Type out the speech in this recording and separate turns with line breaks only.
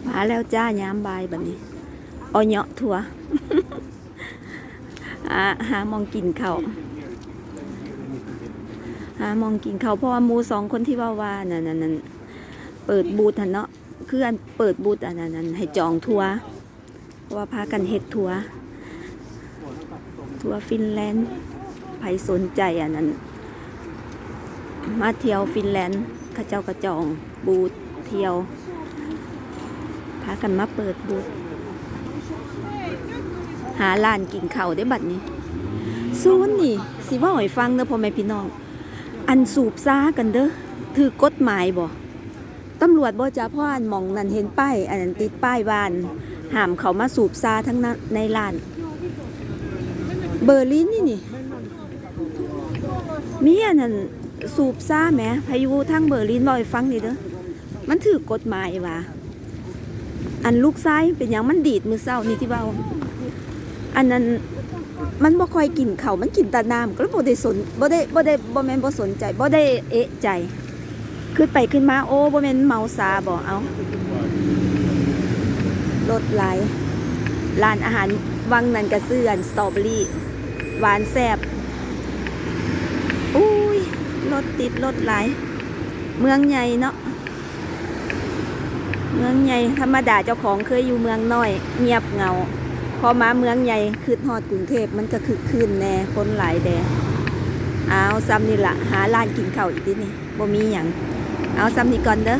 มาแล้วจ้ายามบ่ายบัดนี้เอาเหยาะถั่ว หามองกินข้าวหามองกินข้าวเพราะว่าหมูสองคนที่ว่านั่นเปิดบูธเนาะคืออันเปิดบูธอันนั้นให้จองทัวร์เพราะว่าพากันเฮ็ดทัวร์ฟินแลนด์ใครสนใจอันนั้นมาเที่ยวฟินแลนด์ข้าเจ้ากระจองบูธเที่ยวพากันมาเปิดบูธหาร้านกินข้าวได้บัดนี้ซูนนี่สิว่าให้ฟังเด้อพ่อแม่พี่น้องอันสูบซ่ากันเด้อถือกฎหมายบ่ตำรวจบ่จ้าพ่ออันมองนั่นเห็นป้ายอันนั้นติดป้ายบ้านห้ามเขามาสูบซ่าทั้งนั้นในร้านเบอร์ลินนี่มีอันนั้นสูบซ่าแหมพายุทั้งเบอร์ลินบ่ให้ฟังนี่เด้อมันถือกฎหมายว่าอันลูกซ้ายเป็นอย่างมันดีดมือเศร้านี่ที่เบาอันนั้นมันบ่ค่อยกินข้าวมันกินแต่น้ำก็บ่ได้สนบ่แม่นบ่สนใจบ่ได้เอะใจขึ้นไปขึ้นมาโอ้บ่แม่นเมาซาบ่เอารถหลายร้านอาหารวังนันกระเสื่อนสตรอเบอรี่หวานแซ่บอุ้ยรถติดรถหลายเมืองใหญ่เนาะเมืองใหญ่ธรรมดาเจ้าของเคยอยู่เมืองน้อยเงียบเหงาพอมาเมืองใหญ่คือฮอดกรุงเทพมันก็คึกคืนแน่คนหลายแดเอาซ้ำนี่ละหาร้านกินข้าวอีกทีนี่บ่มีหยังเอาซ้ำนี่ก่อนเด้อ